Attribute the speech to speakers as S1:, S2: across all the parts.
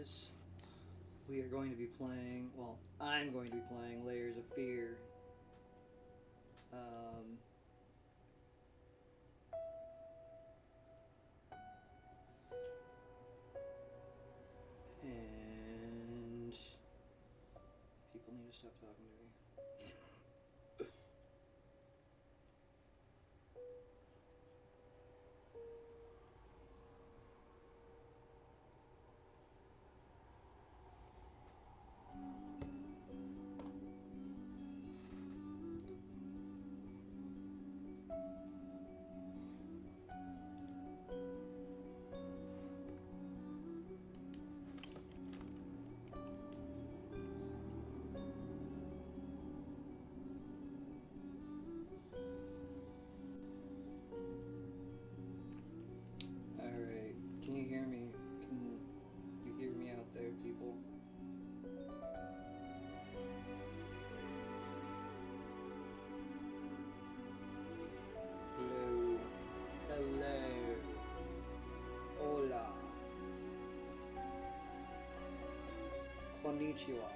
S1: guys. We are going to be playing, well, I'm going to be playing Layers of Fear. And people need to stop talking to me. Alright, can you hear me? Can you hear me out there, people? Hello. Hello. Hola. Konnichiwa.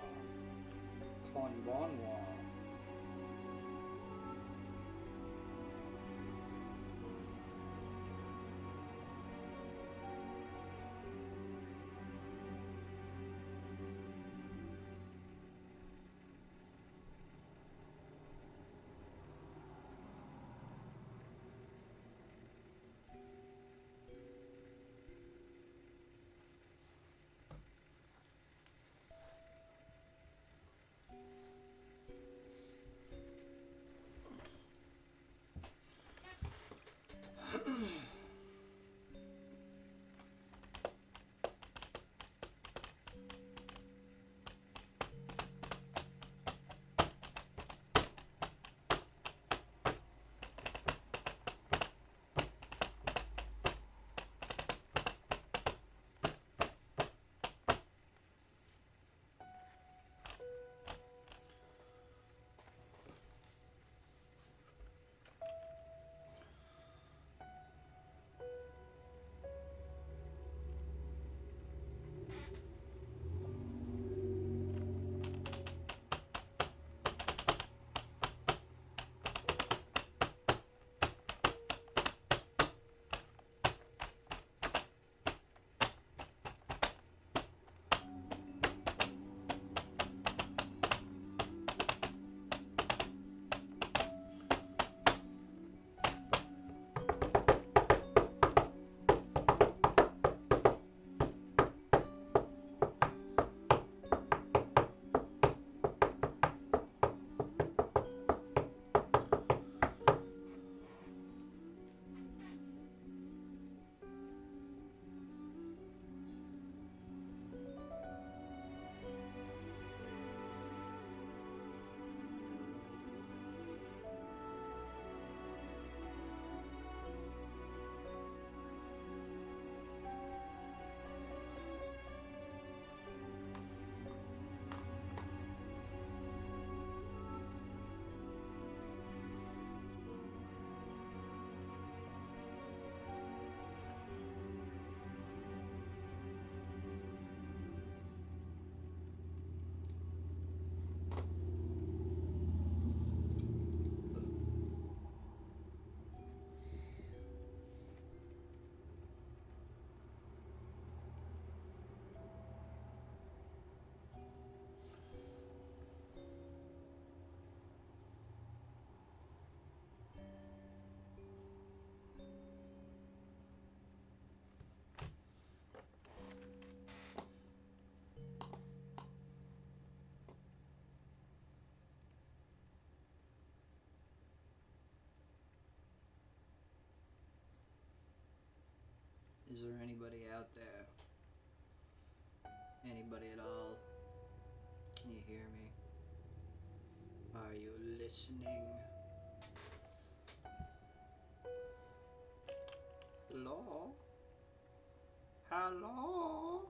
S1: Konbanwa. Is there anybody out there? Anybody at all? Can you hear me? Are you listening? Hello? Hello?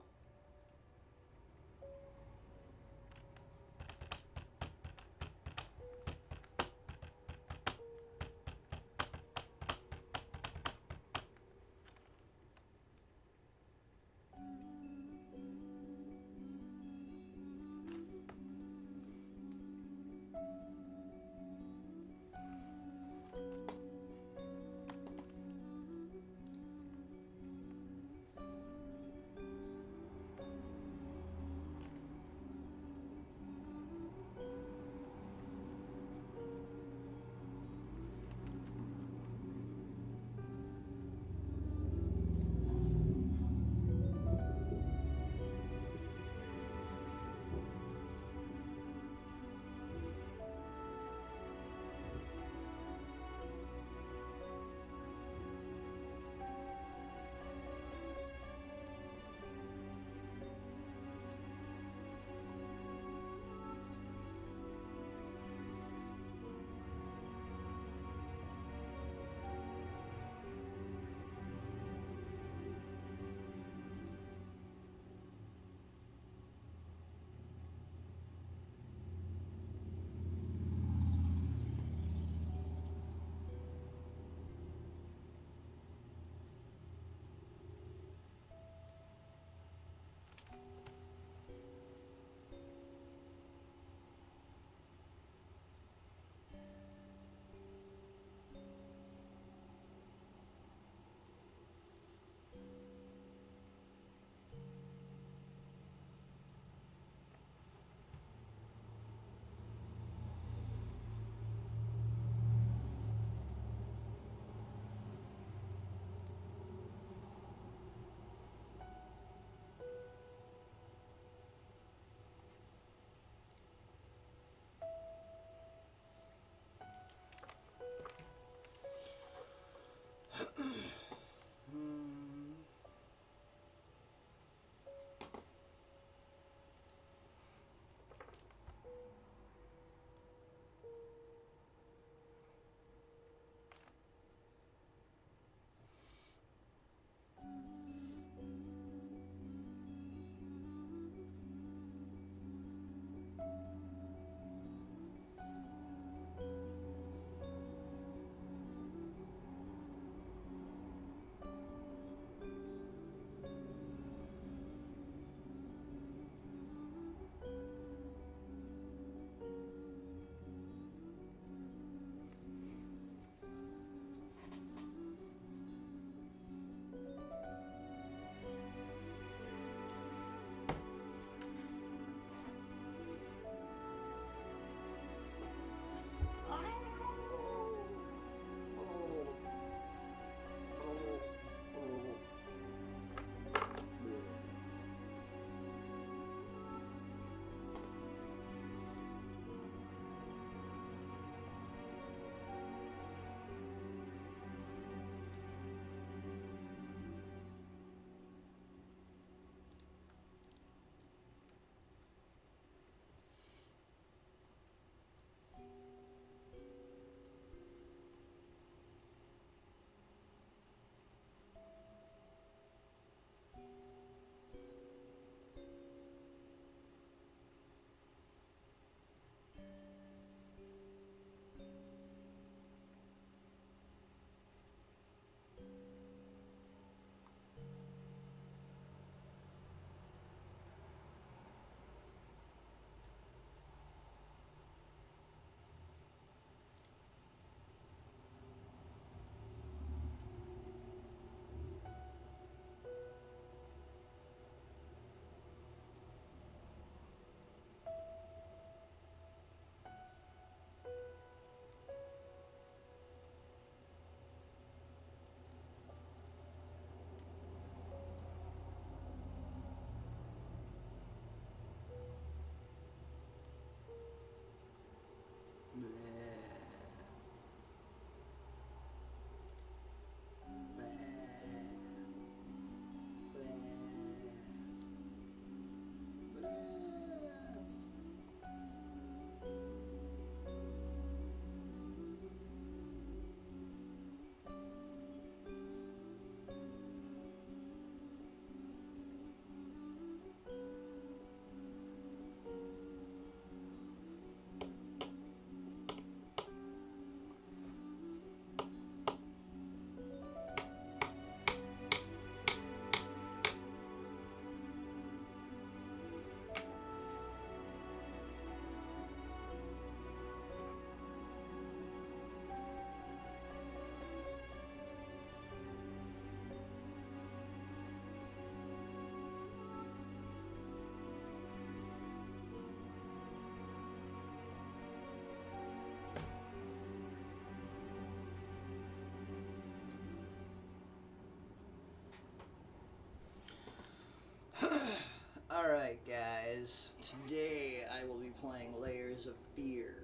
S1: guys. Today I will be playing Layers of Fear.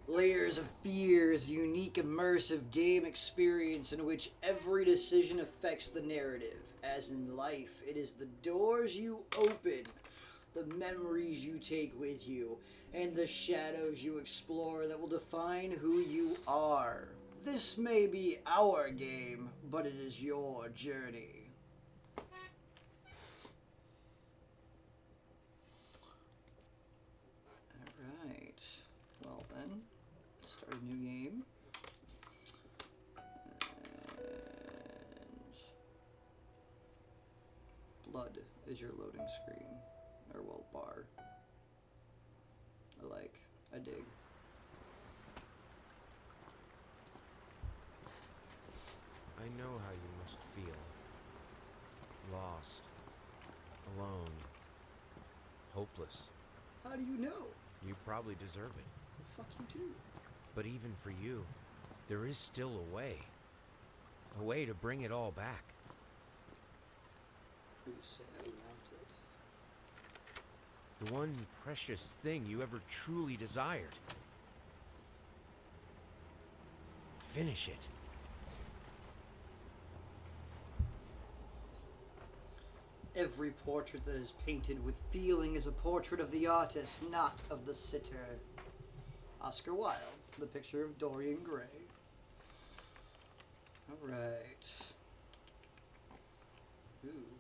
S1: Layers of Fear is a unique, immersive game experience in which every decision affects the narrative. As in life, it is the doors you open, the memories you take with you, and the shadows you explore that will define who you are. This may be our game, but it is your journey. Alright, well then, start a new game. And blood is your loading screen, or well, bar. I dig.
S2: I know how you must feel. Lost. Alone. Hopeless.
S1: How do you know?
S2: You probably deserve it.
S1: Fuck you too.
S2: But even for you, there is still a way. A way to bring it all back.
S1: Who said I want it?
S2: The one precious thing you ever truly desired. Finish it.
S1: Every portrait that is painted with feeling is a portrait of the artist, not of the sitter. Oscar Wilde, The Picture of Dorian Gray. Alright. Ooh.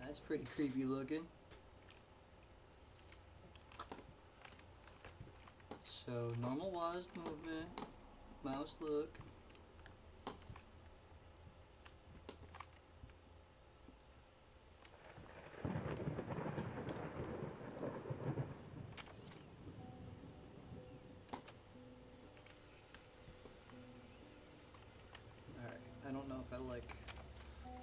S1: That's pretty creepy looking. So, normal WASD movement, mouse look. Alright, I don't know if I like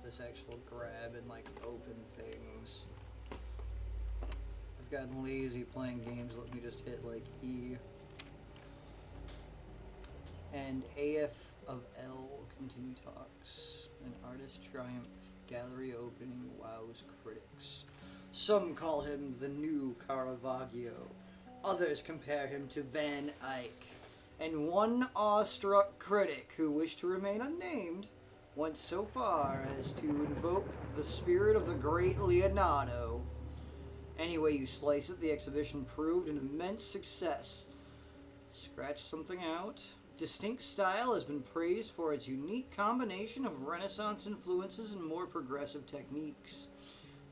S1: this actual grab and like open things. I've gotten lazy playing games, let me just hit like E and AF of L, continue talks. An artist triumph, gallery opening wows critics. Some call him the new Caravaggio. Others compare him to Van Eyck. And one awestruck critic who wished to remain unnamed went so far as to invoke the spirit of the great Leonardo. Any way you slice it, the exhibition proved an immense success. Scratch something out. Distinct style has been praised for its unique combination of Renaissance influences and more progressive techniques.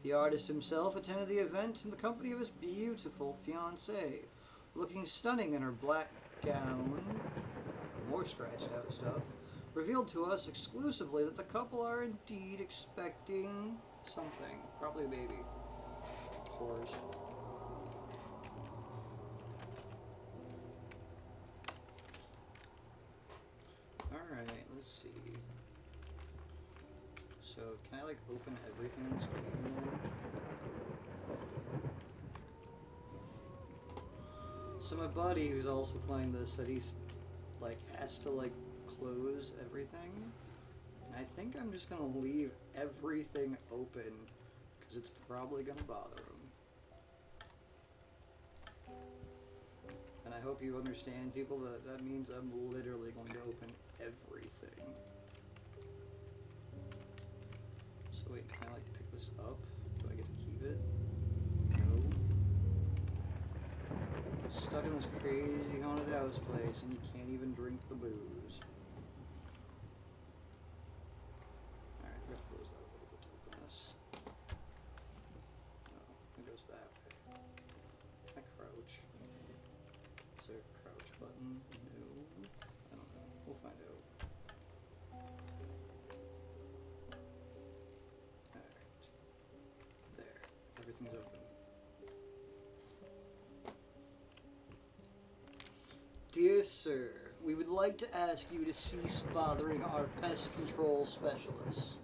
S1: The artist himself attended the event in the company of his beautiful fiancée, looking stunning in her black gown. More scratched out stuff. Revealed to us exclusively that the couple are indeed expecting something. Probably a baby. Whores. Alright, let's see. So, can I like open everything in this game then? So my buddy who's also playing this said he's like has to like close everything. And I think I'm just gonna leave everything open because it's probably gonna bother him. And I hope you understand, people, that that means I'm literally going to open everything. So wait, can I like pick this up? Do I get to keep it? No. I'm stuck in this crazy haunted house place and you can't even drink the booze. Alright, I gotta close that a little bit to open this. No, it goes that way. I crouch. Is there a crouch button? No. I don't know. We'll find out. Alright. There. Everything's open. Dear sir, we would like to ask you to cease bothering our pest control specialists,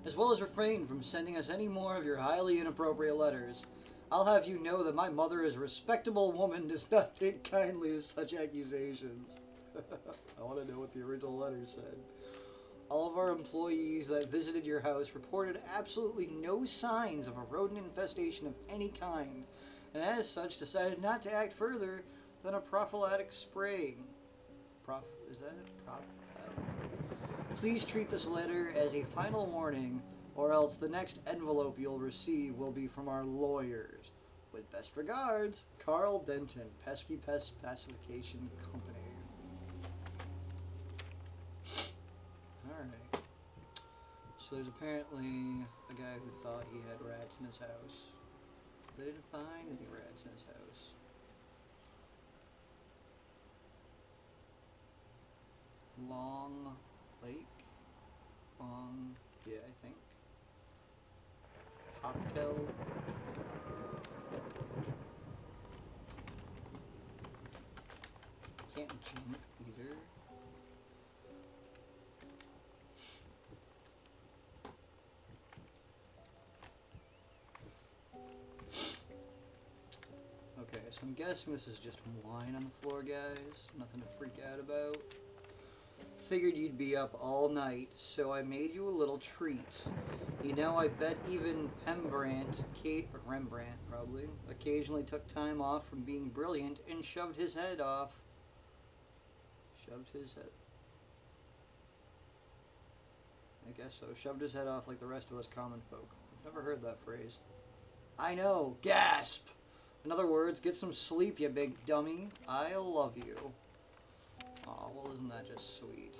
S1: as well as refrain from sending us any more of your highly inappropriate letters. I'll have you know that my mother is a respectable woman, does not take kindly to such accusations. I want to know what the original letter said. All of our employees that visited your house reported absolutely no signs of a rodent infestation of any kind, and as such decided not to act further than a prophylactic spraying. Is that a prop? I don't know. Please treat this letter as a final warning, or else the next envelope you'll receive will be from our lawyers. With best regards, Carl Denton, Pesky Pest Pacification Company. Alright. So there's apparently a guy who thought he had rats in his house. They didn't find any rats in his house. Long Lake? Yeah, I think. Hopkel. Can't jump either. Okay, so I'm guessing this is just wine on the floor, guys. Nothing to freak out about. Figured you'd be up all night, so I made you a little treat. You know, I bet even Rembrandt probably, occasionally took time off from being brilliant and shoved his head off. Shoved his head. I guess so. Shoved his head off like the rest of us common folk. I've never heard that phrase. I know. Gasp! In other words, get some sleep, you big dummy. I love you. Aw, well, isn't that just sweet?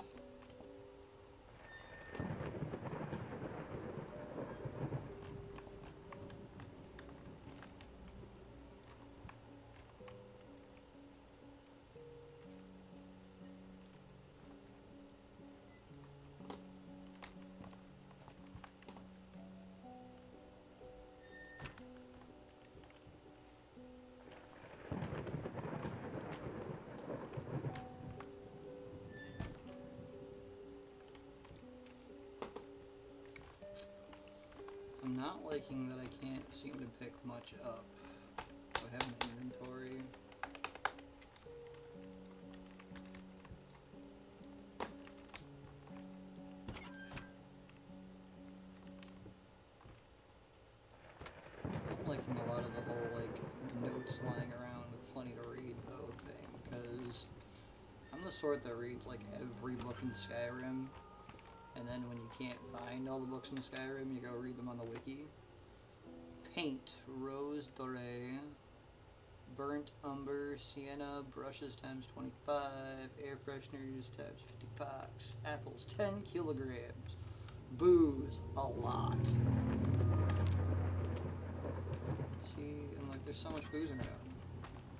S1: I'm not liking that I can't seem to pick much up. Do I have an inventory? I'm liking a lot of the whole, like, notes lying around with plenty to read, though, thing, because I'm the sort that reads, like, every book in Skyrim, and then when you can't find all the books in Skyrim, you go read them on the wiki. Paint, rose doré, burnt umber, sienna, brushes times 25, air fresheners times 50 packs, apples 10 kilograms, booze a lot. See, and like there's so much booze around,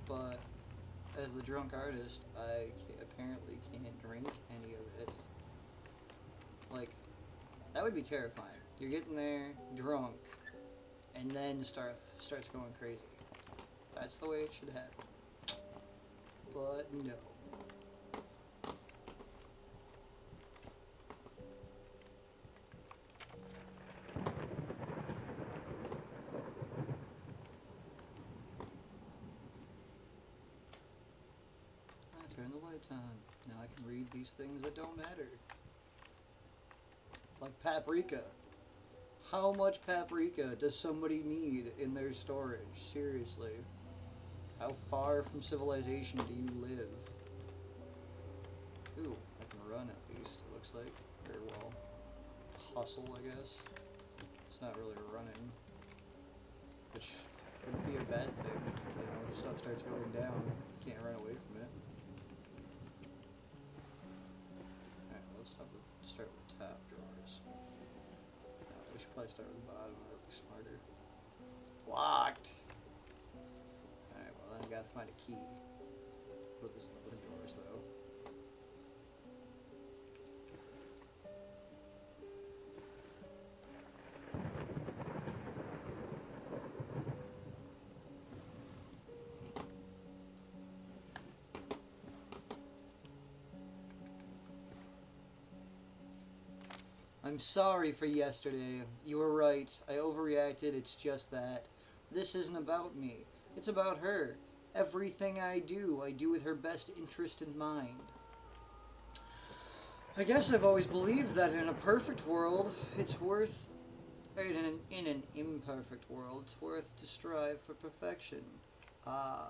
S1: but as the drunk artist, I apparently can't drink any of it. Like, that would be terrifying. You're getting there, drunk, and then starts going crazy. That's the way it should happen. But no. I turn the lights on. Now I can read these things that don't matter. Like paprika. How much paprika does somebody need in their storage? Seriously. How far from civilization do you live? Ooh, I can run at least, it looks like. Very well. Hustle, I guess. It's not really running. Which wouldn't be a bad thing. You know, if stuff starts going down, you can't run away from it. Alright, let's start with the top drawers. We should probably start with the bottom, that'd be smarter. Locked! Alright, well then I gotta find a key. Put this in the drawers though. I'm sorry for yesterday. You were right. I overreacted. It's just that. This isn't about me. It's about her. Everything I do with her best interest in mind. I guess I've always believed that in a perfect world, it's worth. In an imperfect world, it's worth to strive for perfection. Ah,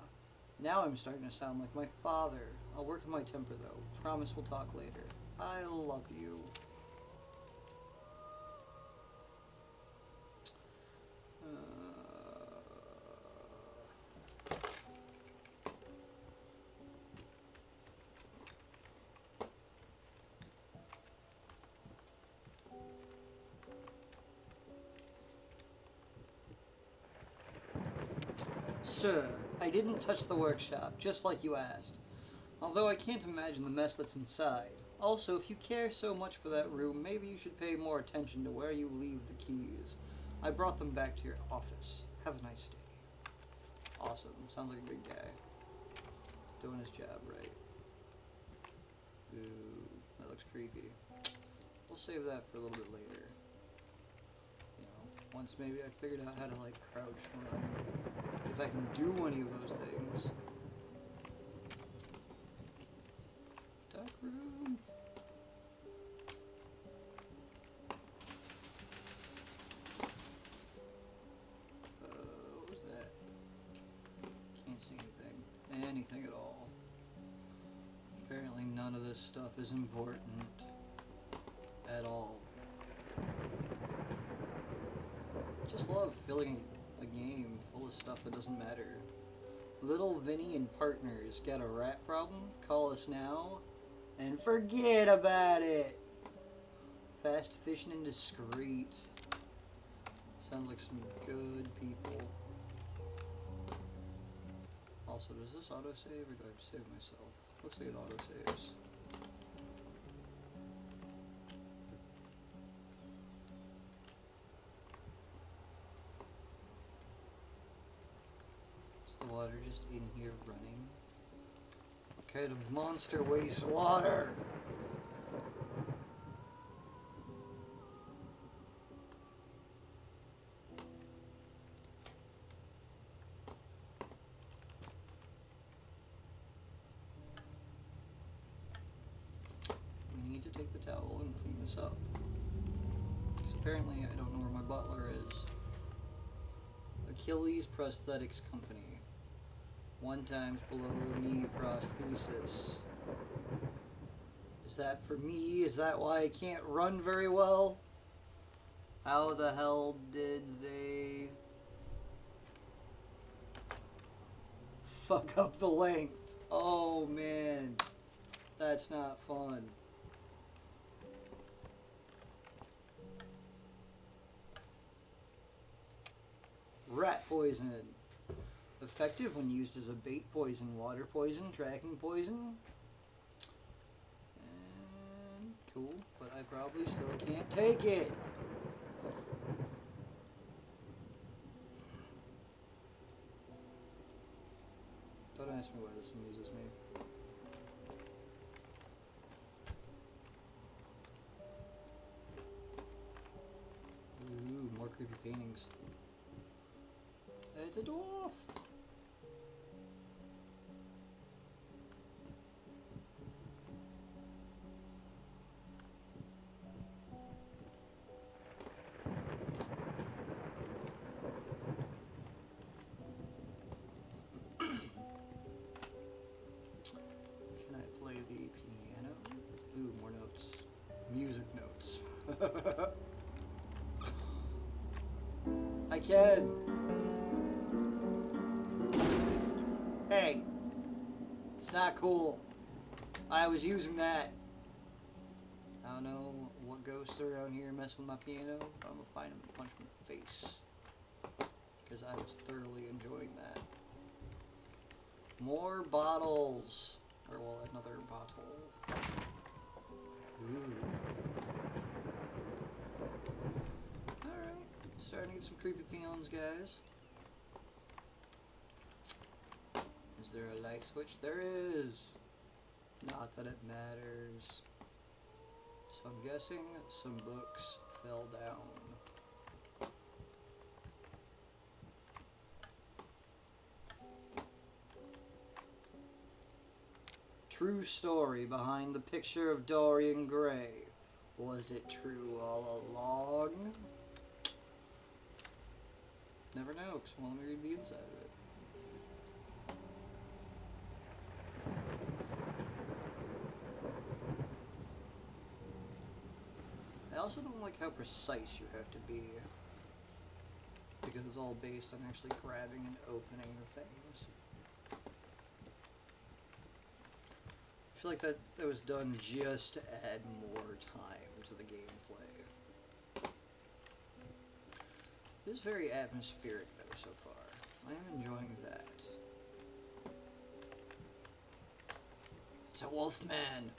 S1: now I'm starting to sound like my father. I'll work on my temper though. Promise we'll talk later. I love you. Sir, I didn't touch the workshop, just like you asked. Although I can't imagine the mess that's inside. Also, if you care so much for that room, maybe you should pay more attention to where you leave the keys. I brought them back to your office. Have a nice day. Awesome. Sounds like a good guy. Doing his job right. Ooh, that looks creepy. We'll save that for a little bit later. You know, once maybe I figured out how to, like, crouch run. If I can do any of those things. Dark room. What was that? Can't see anything. Anything at all. Apparently none of this stuff is important. At all. Just love filling a game full of stuff that doesn't matter. Little Vinny and partners got a rat problem? Call us now and forget about it. Fast, efficient, and discreet. Sounds like some good people. Also, does this autosave or do I have to save myself? Looks like it autosaves. Is the water just in here running? What kind of monster wastes water? We need to take the towel and clean this up. Because apparently I don't know where my butler is. Achilles Prosthetics Company. 1 times below knee prosthesis. Is that for me? Is that why I can't run very well? How the hell did they fuck up the length? Oh man, that's not fun. Rat poison. Effective when used as a bait poison, water poison, tracking poison. And cool, but I probably still can't take it. Don't ask me why this amuses me. Ooh, more creepy paintings. It's a dwarf! Can I play the piano? Ooh, more notes. Music notes. I can! Hey! It's not cool. I was using that. I don't know what ghosts around here mess with my piano, but I'm gonna find him and punch him in the face. Because I was thoroughly enjoying that. More bottles. Or, well, another bottle. Ooh. Alright. Starting to get some creepy feelings, guys. Is there a light switch? There is! Not that it matters. So I'm guessing some books fell down. true story behind the picture of Dorian Gray? Was it true all along? Never know, because I want to read the inside of it. I also don't like how precise you have to be, because it's all based on actually grabbing and opening the things. I feel like that was done just to add more time to the gameplay. It is very atmospheric though so far. I am enjoying that. It's a wolf man.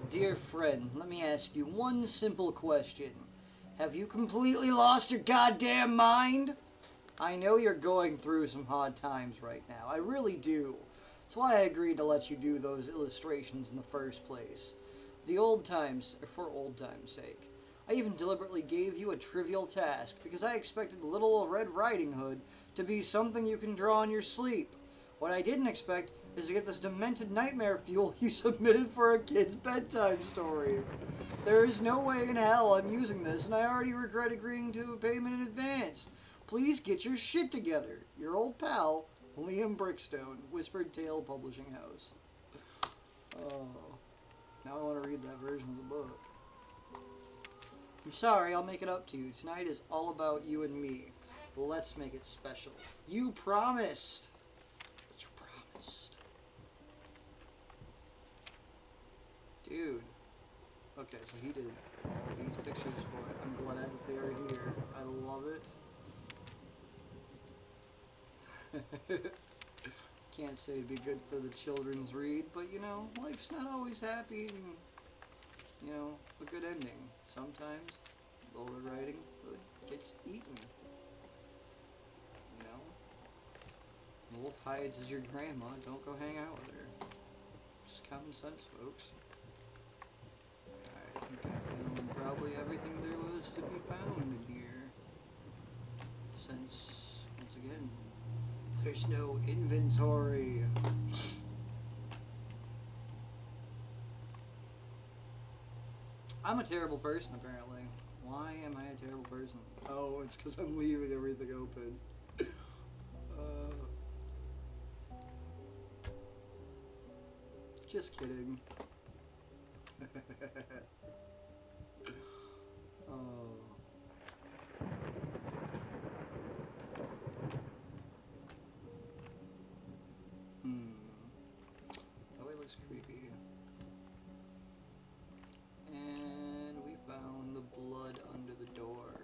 S1: Dear friend, let me ask you one simple question. Have you completely lost your goddamn mind? I know you're going through some hard times right now. I really do. That's why I agreed to let you do those illustrations in the first place. For old times' sake. I even deliberately gave you a trivial task because I expected little Red Riding Hood to be something you can draw in your sleep. What I didn't expect is to get this demented nightmare fuel you submitted for a kid's bedtime story. There is no way in hell I'm using this, and I already regret agreeing to a payment in advance. Please get your shit together. Your old pal, Liam Brickstone, Whispered Tale Publishing House. Oh, now I want to read that version of the book. I'm sorry, I'll make it up to you. Tonight is all about you and me. Let's make it special. You promised. You promised. Dude. Okay, so he did all these pictures for it. I'm glad that they are here. I love it. Can't say it'd be good for the children's read, but you know, life's not always happy and, you know, a good ending. Sometimes the Red Riding Hood gets eaten. You know? The wolf hides as your grandma. Don't go hang out with her. Just common sense, folks. Alright, I think I found probably everything there was to be found in here. Since, once again, there's no inventory. I'm a terrible person, apparently. Why am I a terrible person? Oh, it's because I'm leaving everything open. Just kidding. Oh. That way looks creepy. And we found the blood under the door.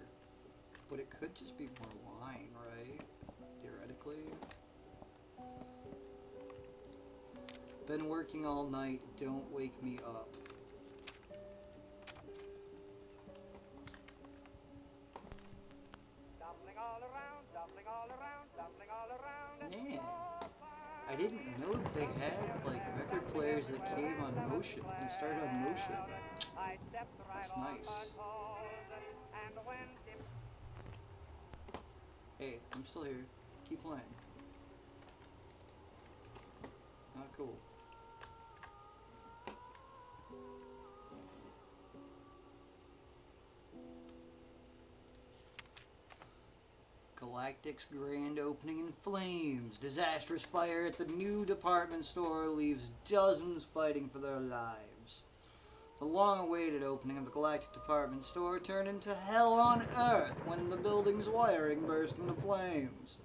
S1: But it could just be more wine, right? Theoretically. Been working all night. Don't wake me up. Man, I didn't know that they had like record players that came on motion and started on motion. That's nice. Hey, I'm still here. Keep playing. Not cool. Galactic's grand opening in flames. Disastrous fire at the new department store leaves dozens fighting for their lives. The long-awaited opening of the Galactic department store turned into hell on Earth when the building's wiring burst into flames.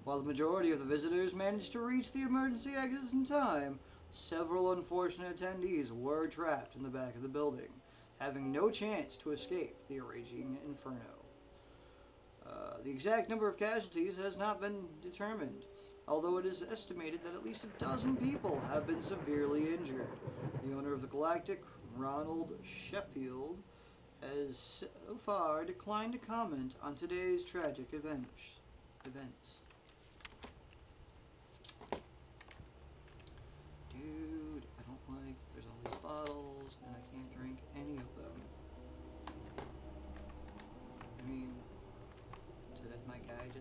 S1: While the majority of the visitors managed to reach the emergency exits in time, several unfortunate attendees were trapped in the back of the building, having no chance to escape the raging inferno. The exact number of casualties has not been determined, although it is estimated that at least a dozen people have been severely injured. The owner of the Galactic, Ronald Sheffield, has so far declined to comment on today's tragic events. Dude, I don't like, there's all these bottles, and I can't drink any of them.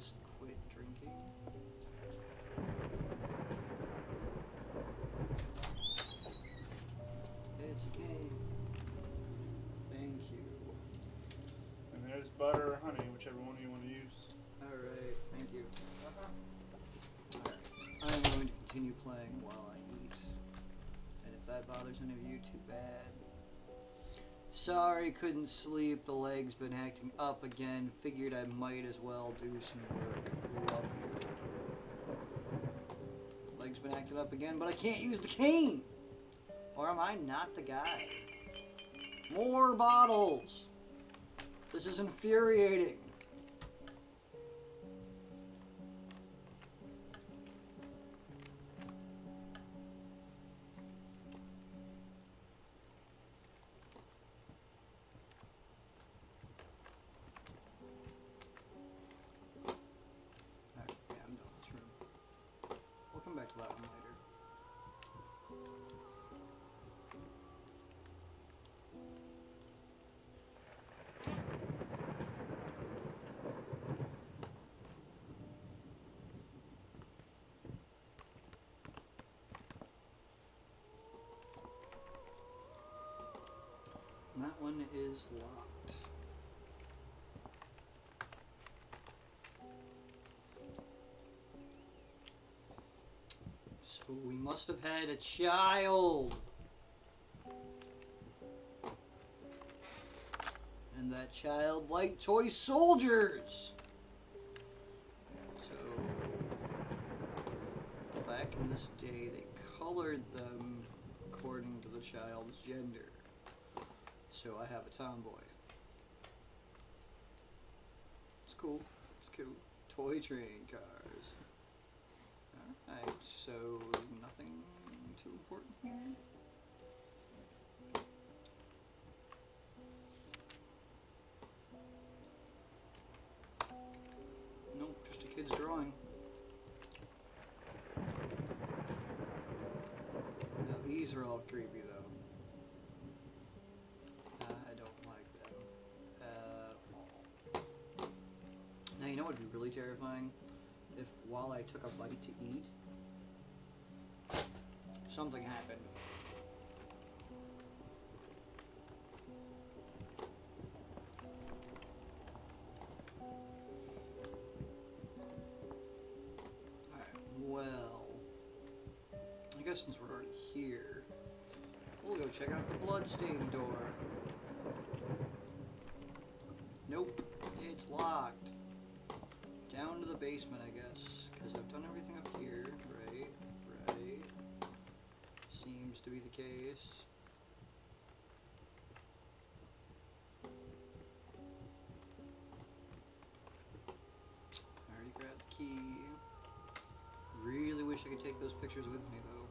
S1: just quit drinking? It's a game. Thank you.
S3: And there's butter or honey, whichever one you want to use.
S1: Alright, thank you. Alright, I'm going to continue playing while I eat. And if that bothers any of you, too bad. Sorry, couldn't sleep. The leg's been acting up again. Figured I might as well do some work. Love you. Leg's been acting up again, but I can't use the cane! Or am I not the guy? More bottles! This is infuriating. Alright, yeah, I'm done with this room. We'll come back to that one later. And that one is locked. So we must have had a child. And that child liked toy soldiers. So back in this day, they colored them according to the child's gender. So I have a tomboy. It's cool. It's cool. Toy train cars. Alright, so nothing too important here. Nope, just a kid's drawing. Now these are all creepy though. I don't like them at all. Now you know what would be really terrifying? If while I took a bite to eat, something happened. Alright, well, I guess since we're already here, we'll go check out the bloodstained door. Nope, it's locked. Down to the basement, I guess, because I've done everything up here, right? Right. Seems to be the case. I already grabbed the key. Really wish I could take those pictures with me, though.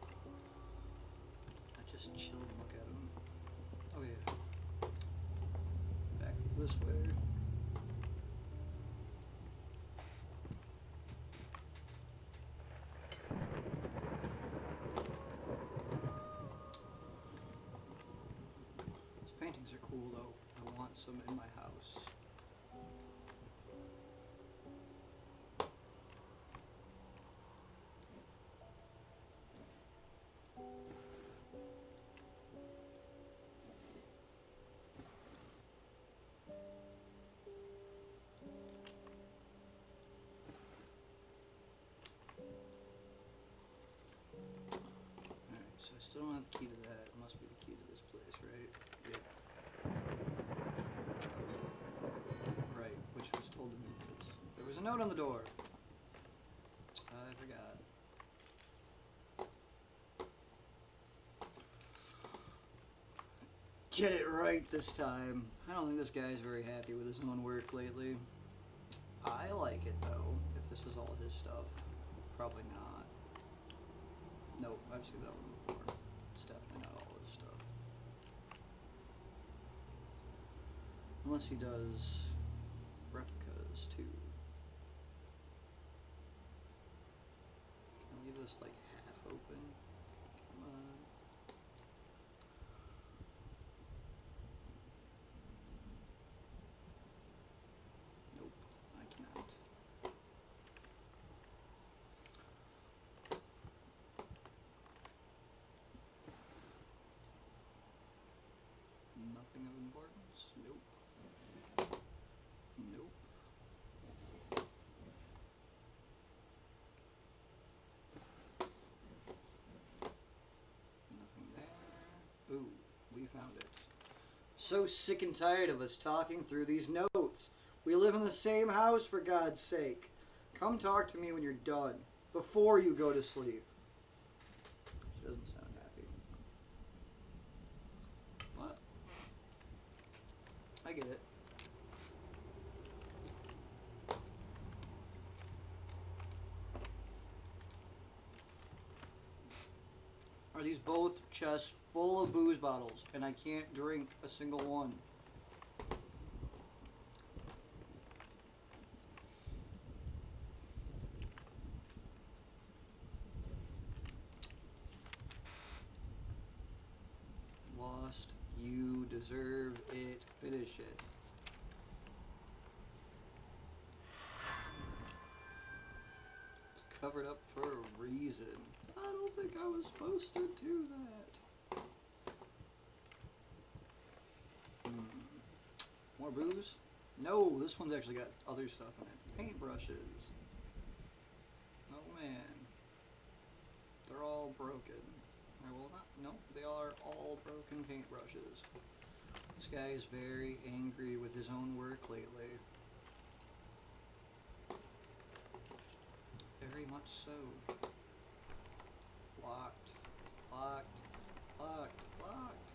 S1: I just chill and look at them. Oh, yeah. Back this way. Paintings are cool though. I want some in my house. Alright, so I still don't have the key to that. It must be the key to this place, right? Yep. Right, which was told to me because there was a note on the door. I forgot. Get it right this time. I don't think this guy's very happy with his own work lately. I like it though, if this is all his stuff. Probably not. Nope, I've seen that one before. It's definitely not all his stuff. Unless he does replicas too. Can I leave this like half open? Come on. Nope, I cannot. Nothing of importance. Nope. Nope. Nothing there. Ooh, we found it. So sick and tired of us talking through these notes. We live in the same house, for God's sake. Come talk to me when you're done, before you go to sleep. She doesn't sound happy. What? I get it. Are these both chests full of booze bottles, and I can't drink a single one? Lost. You deserve it. Finish it. It's covered up for a reason. I don't think I was supposed to do that. More booze? No, this one's actually got other stuff in it. Paintbrushes. Oh man. They're all broken. Well, no, they are all broken paintbrushes. This guy is very angry with his own work lately. Very much so. Locked. Locked. Locked. Locked.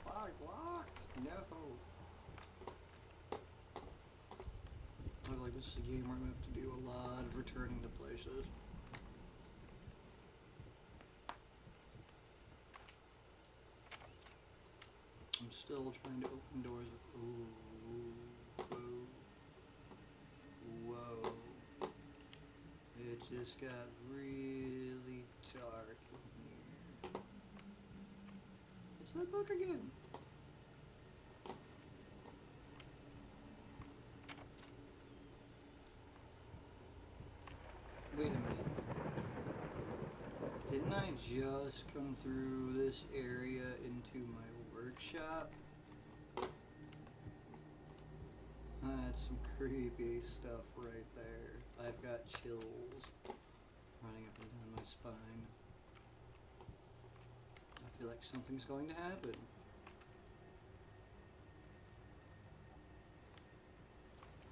S1: Locked. Locked. No. I feel like this is a game where I'm going to have to do a lot of returning to places. I'm still trying to open doors with... Ooh. Whoa. Whoa. It just got really dark in here. It's that book again. Wait a minute. Didn't I just come through this area into my workshop? That's some creepy stuff right there. I've got chills running up and down my spine. I feel like something's going to happen.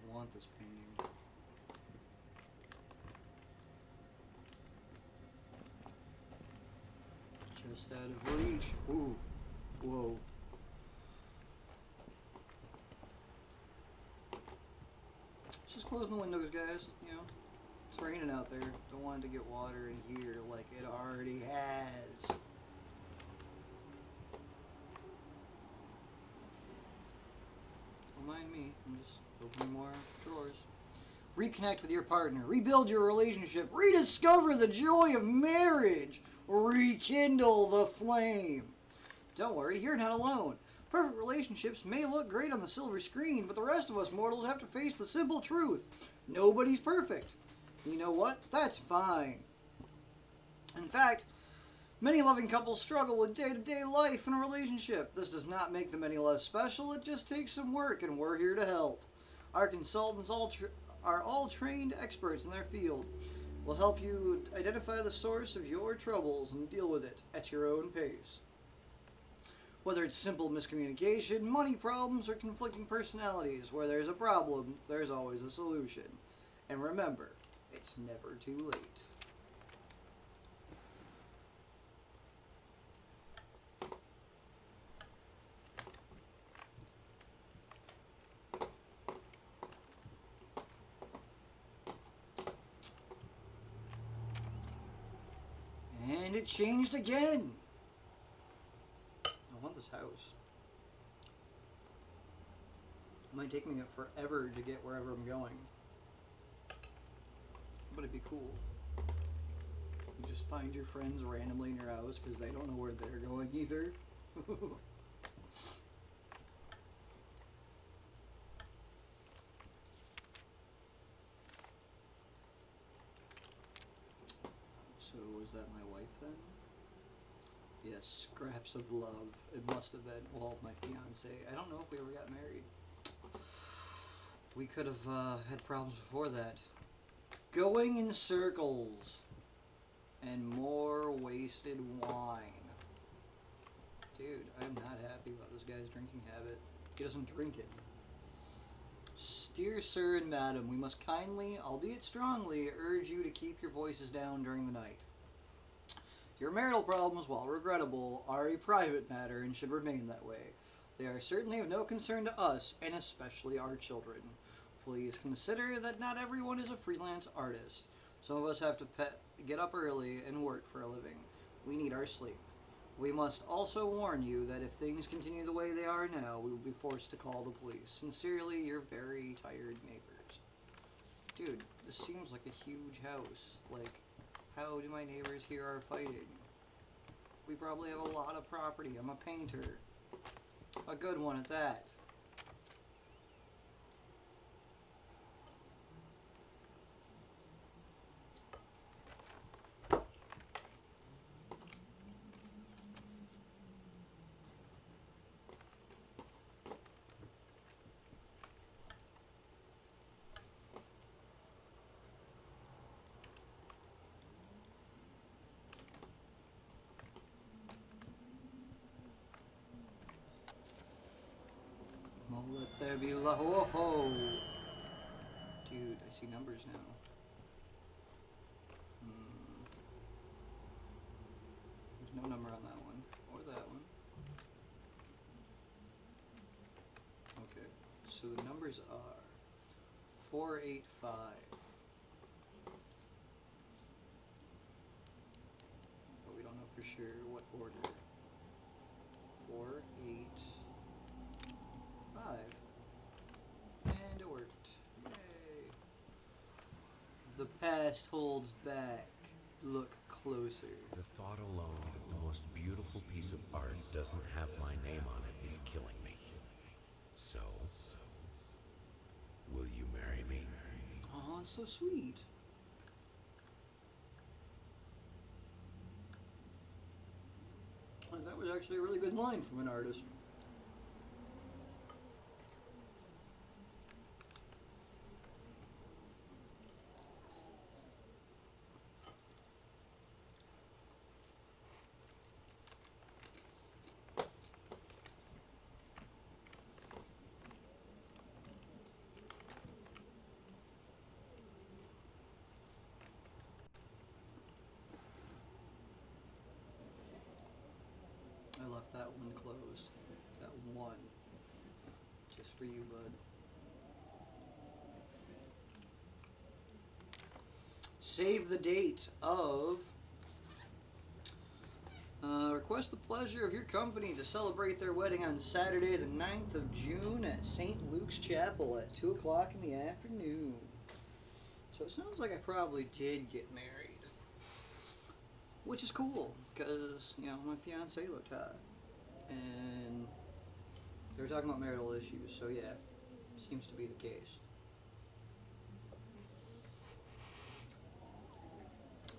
S1: I want this painting. Just out of reach. Ooh. Whoa. Just closing the windows, guys. You know, it's raining out there. Don't want it to get water in here like it already has. Don't mind me. I'm just opening more drawers. Reconnect with your partner. Rebuild your relationship. Rediscover the joy of marriage. Rekindle the flame. Don't worry, you're not alone. Perfect relationships may look great on the silver screen, but the rest of us mortals have to face the simple truth. Nobody's perfect. You know what? That's fine. In fact, many loving couples struggle with day-to-day life in a relationship. This does not make them any less special. It just takes some work, and we're here to help. Our consultants are all trained experts in their field. We'll help you identify the source of your troubles and deal with it at your own pace. Whether it's simple miscommunication, money problems, or conflicting personalities, where there's a problem, there's always a solution. And remember, it's never too late. And it changed again. I want this house. It might take me forever to get wherever I'm going. But it'd be cool. You just find your friends randomly in your house because they don't know where they're going either. So is that my wife then? Yes, scraps of love. It must have been. Well, my fiance. I don't know if we ever got married. We could have had problems before that. Going in circles. And more wasted wine. Dude, I'm not happy about this guy's drinking habit. He doesn't drink it. Dear sir and madam, we must kindly, albeit strongly, urge you to keep your voices down during the night. Your marital problems, while regrettable, are a private matter and should remain that way. They are certainly of no concern to us, and especially our children. Please consider that not everyone is a freelance artist. Some of us have to get up early and work for a living. We need our sleep. We must also warn you that if things continue the way they are now, we will be forced to call the police. Sincerely, your very tired neighbors. Dude, this seems like a huge house. Like, how do my neighbors here are fighting? We probably have a lot of property. I'm a painter. A good one at that. Well, let there be love. Whoa, ho! Dude, I see numbers now. There's no number on that one. Or that one. Okay, so the numbers are 485. But we don't know for sure what order. 4, 8, 5. And it worked. Yay. The past holds back. Look closer.
S2: The thought alone that the most beautiful piece of art doesn't have my name on it is killing me. So, will you marry me?
S1: Oh, it's so sweet. That was actually a really good line from an artist. I left that one closed. That one. Just for you, bud. Save the date of... request the pleasure of your company to celebrate their wedding on Saturday the 9th of June at St. Luke's Chapel at 2 o'clock in the afternoon. So it sounds like I probably did get married. Which is cool, because, you know, my fiance looked hot. And they were talking about marital issues, so yeah, seems to be the case.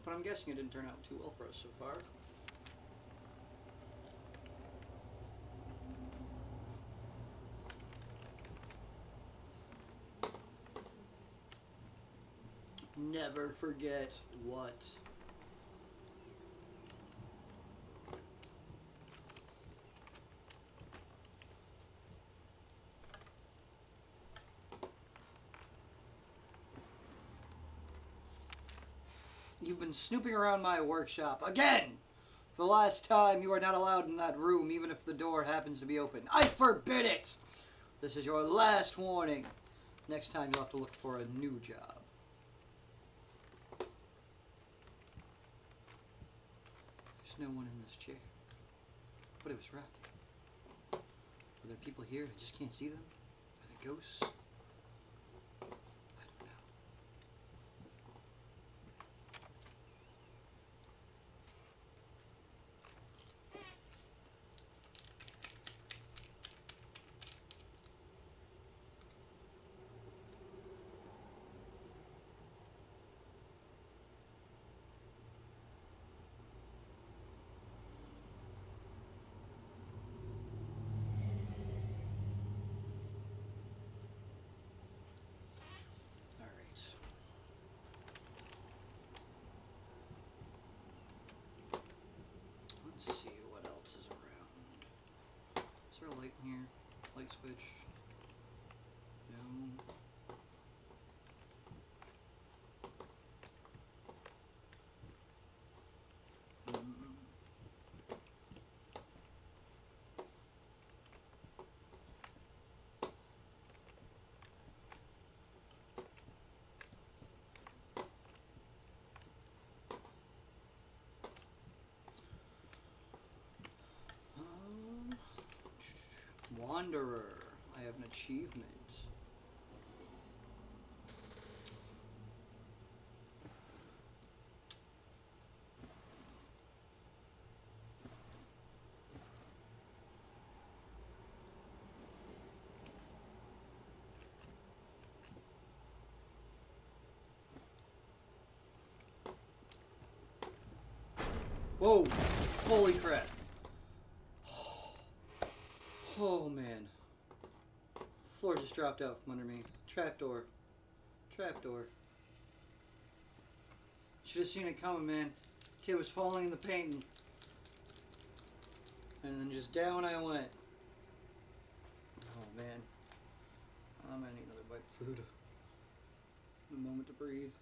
S1: But I'm guessing it didn't turn out too well for us so far. Never forget what. You've been snooping around my workshop again! For the last time, you are not allowed in that room, even if the door happens to be open. I forbid it! This is your last warning. Next time, you'll have to look for a new job. There's no one in this chair. But it was rocking. Are there people here and I just can't see them? Are they ghosts? I don't know. switch. No. Mm. Wanderer. I have an achievement. Whoa! Holy crap! Oh man. The floor just dropped out from under me. Trapdoor. Trapdoor. Should have seen it coming, man. Kid was falling in the painting. And then just down I went. Oh man. I'm gonna need another bite of food. A moment to breathe.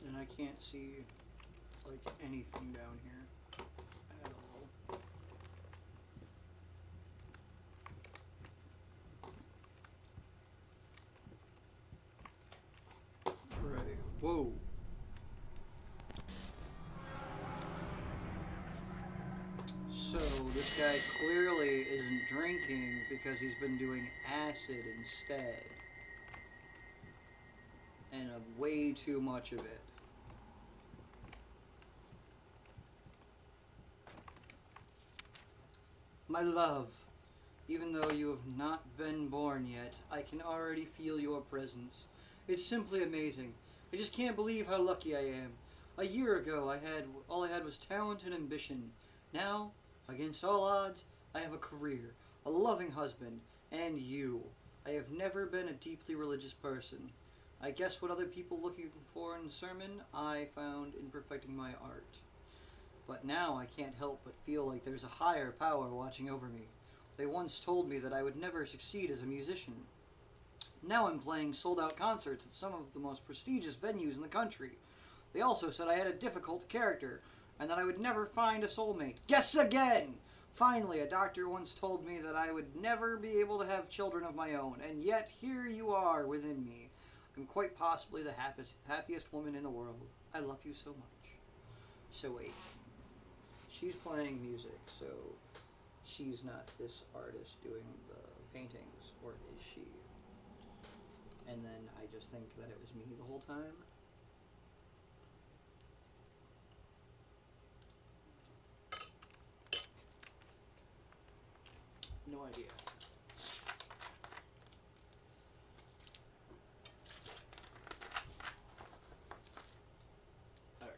S1: And I can't see like anything down here at all. Right. Whoa. So this guy clearly isn't drinking because he's been doing acid instead. And way too much of it. My love, even though you have not been born yet, I can already feel your presence. It's simply amazing. I just can't believe how lucky I am. A year ago, all I had was talent and ambition. Now, against all odds, I have a career, a loving husband, and you. I have never been a deeply religious person. I guess what other people looking for in a sermon, I found in perfecting my art. But now I can't help but feel like there's a higher power watching over me. They once told me that I would never succeed as a musician. Now I'm playing sold-out concerts at some of the most prestigious venues in the country. They also said I had a difficult character, and that I would never find a soulmate. Guess again! Finally, a doctor once told me that I would never be able to have children of my own, and yet here you are within me. I'm quite possibly the happiest woman in the world. I love you so much. So wait. She's playing music, so she's not this artist doing the paintings, or is she? And then I just think that it was me the whole time. No idea. Alright.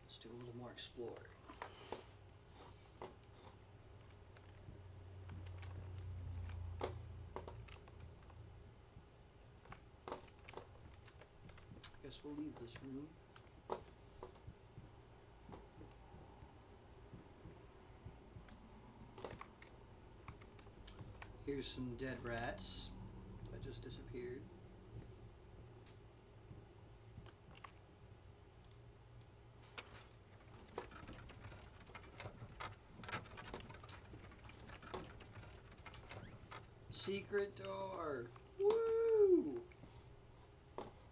S1: Let's do a little more exploring. I guess we'll leave this room. Here's some dead rats that just disappeared. Secret door! Woo!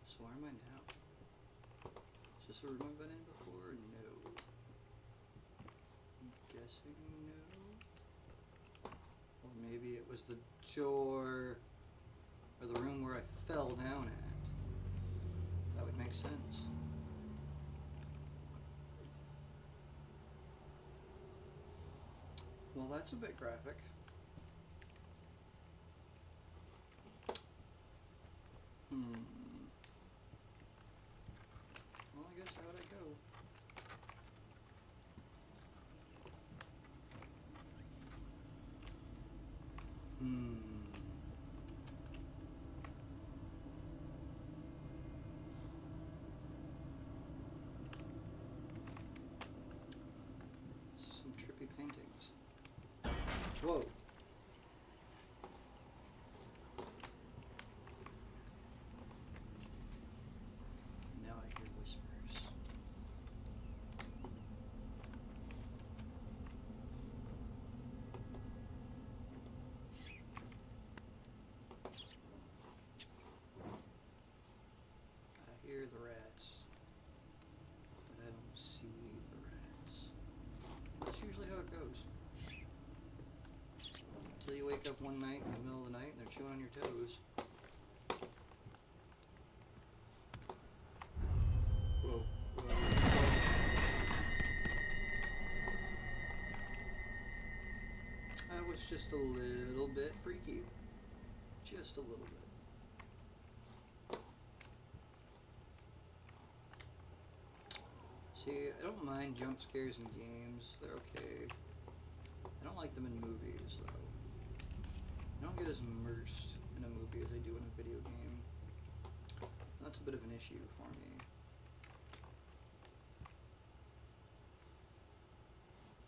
S1: So where am I now? Is this a room I've been in before? No. I'm guessing no. Or maybe it was the door, or the room where I fell down at. That would make sense. Well, that's a bit graphic. Well, I guess how would I go? Hmm. Some trippy paintings. Whoa. Now I hear whispers. I hear the rats, but I don't see the rats. That's usually how it goes. Until you wake up one night in the middle of the night and they're chewing on your toes. Whoa, whoa, whoa. That was just a little bit freaky. Just a little bit. See, I don't mind jump scares in games. They're okay. I don't like them in movies, though. I don't get as immersed in a movie as I do in a video game. That's a bit of an issue for me.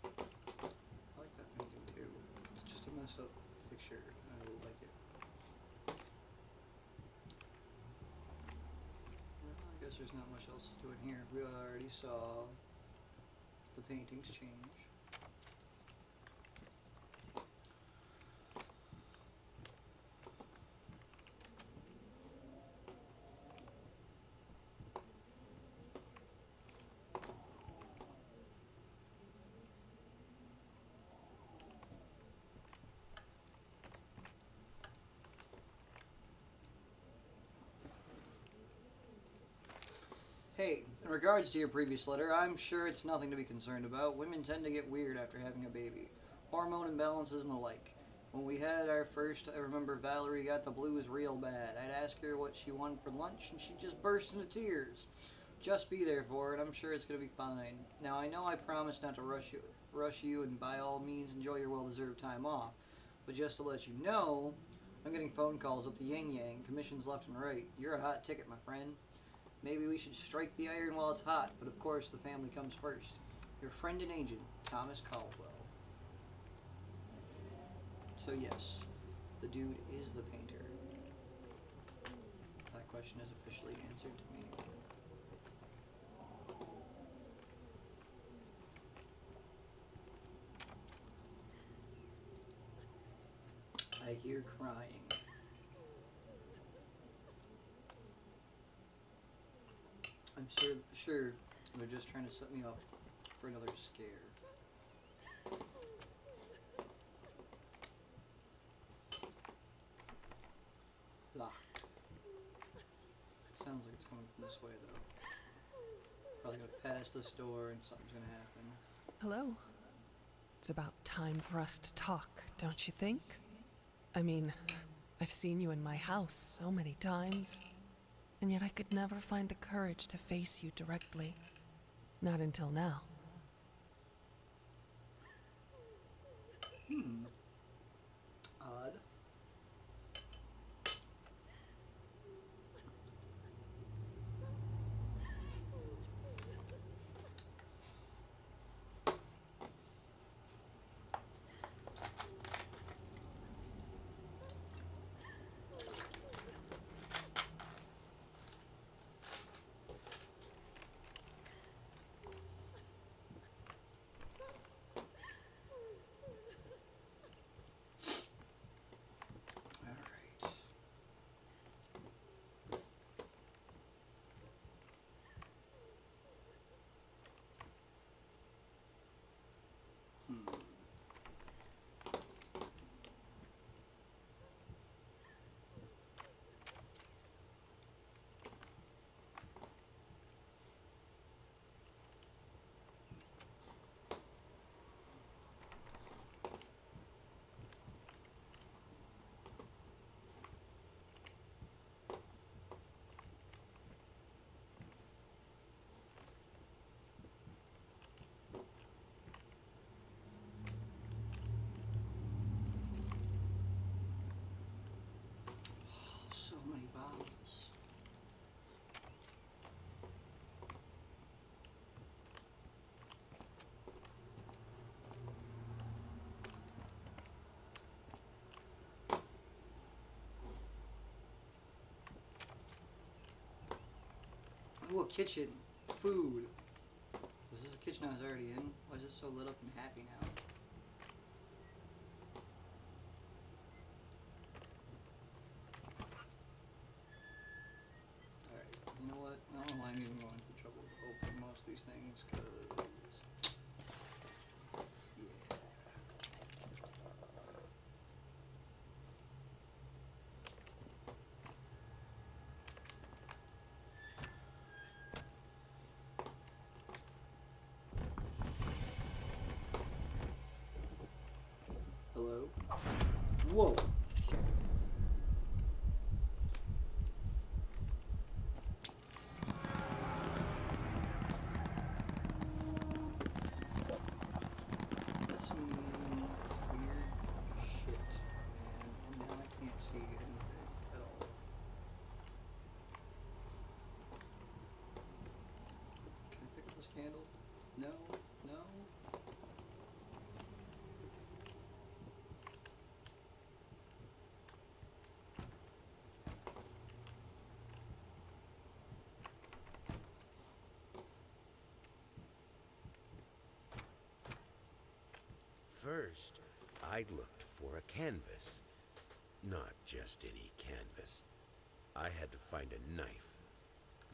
S1: I like that painting too. It's just a messed up picture. I like it. Well, I guess there's not much else to do in here. We already saw the paintings change. Hey, in regards to your previous letter, I'm sure it's nothing to be concerned about. Women tend to get weird after having a baby. Hormone imbalances and the like. When we had our first, I remember Valerie got the blues real bad. I'd ask her what she wanted for lunch, and she'd just burst into tears. Just be there for her, and I'm sure it's going to be fine. Now, I know I promised not to rush you, and by all means enjoy your well-deserved time off. But just to let you know, I'm getting phone calls up the yin-yang, commissions left and right. You're a hot ticket, my friend. Maybe we should strike the iron while it's hot, but of course the family comes first. Your friend and agent, Thomas Caldwell. So yes, the dude is the painter. That question is officially answered to me. I hear crying. I'm sure they're just trying to set me up for another scare. Locked. Sounds like it's coming from this way, though. Probably gonna pass this door and something's gonna happen.
S4: Hello. It's about time for us to talk, don't you think? I mean, I've seen you in my house so many times, and yet I could never find the courage to face you directly. Not until now.
S1: Odd. Ooh, a kitchen. Food. Was this a kitchen I was already in? Why is it so lit up and happy now? Alright, you know what? I don't know why I'm even going through trouble to open most of these things, because... yeah. Hello? Whoa! That's some weird shit, man. And now I can't see anything at all. Can I pick up this candle? No? No?
S2: First, I looked for a canvas. Not just any canvas. I had to find a knife.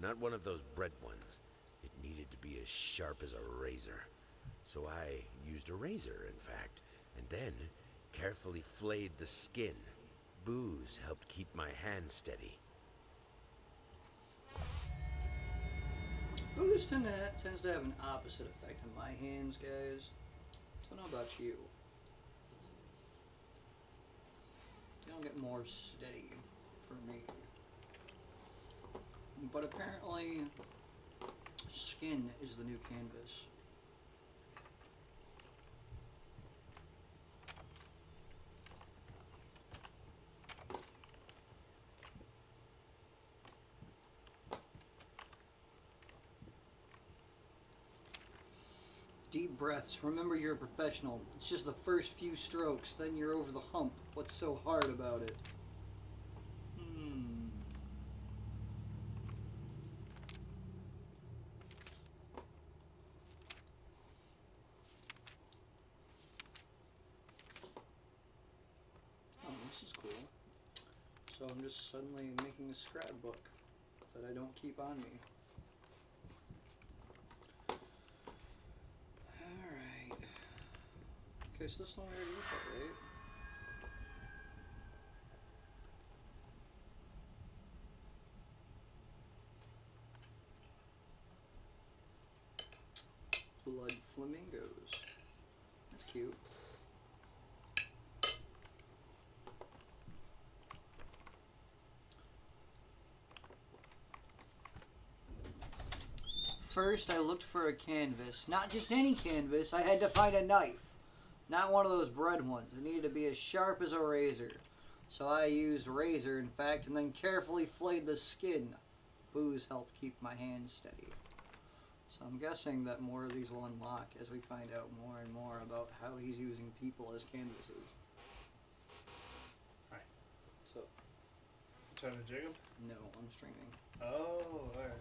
S2: Not one of those bread ones. It needed to be as sharp as a razor. So I used a razor, in fact, and then carefully flayed the skin. Booze helped keep my hand steady.
S1: Booze tends to have an opposite effect on my hands, guys. Don't know about you. They don't get more steady for me. But apparently, skin is the new canvas. Deep breaths. Remember, you're a professional. It's just the first few strokes, then you're over the hump. What's so hard about it? Oh, this is cool. So I'm just suddenly making a scrapbook that I don't keep on me. Alright. Okay, so this one we already looked at, right? Blood flamingos. That's cute. First, I looked for a canvas. Not just any canvas. I had to find a knife. Not one of those bread ones. It needed to be as sharp as a razor. So I used razor, in fact, and then carefully flayed the skin. Booze helped keep my hands steady. So I'm guessing that more of these will unlock as we find out more and more about how he's using people as canvases.
S3: Hi.
S1: So,
S3: Trying to jig him?
S1: no, I'm streaming.
S3: Oh, alright.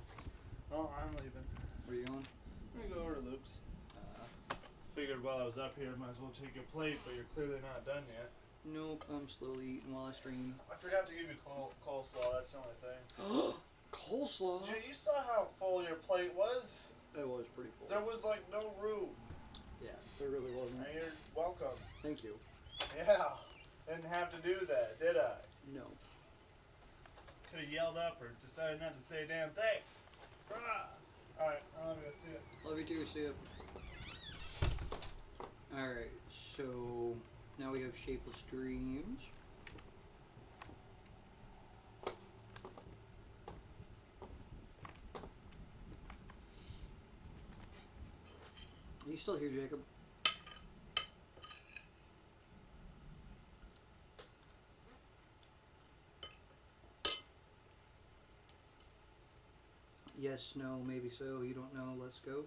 S3: Well, I'm leaving.
S1: Where are you going?
S3: I'm gonna go over to Luke's. Figured while I was up here, might as well take your plate, but you're clearly not done yet.
S1: Nope, I'm slowly eating while I stream.
S3: I forgot to give you coleslaw, that's the only thing.
S1: Coleslaw?
S3: You saw how full your plate was?
S1: It was pretty full.
S3: There was like no room.
S1: Yeah, there really wasn't.
S3: And you're welcome.
S1: Thank you.
S3: Yeah. Didn't have to do that, did I?
S1: No.
S3: Could have yelled up or decided not to say a damn thing. Alright, I'm gonna go see it.
S1: Love you too, see ya. Alright, so now we have Shapeless Dreams. Are you still here, Jacob? Yes, no, maybe so, you don't know, let's go.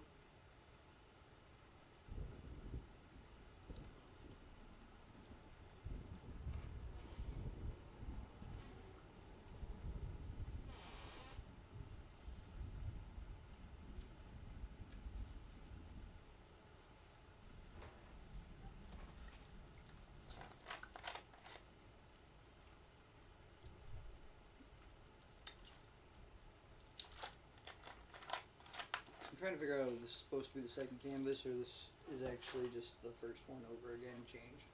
S1: trying to figure out if this is supposed to be the second canvas or this is actually just the first one over again changed.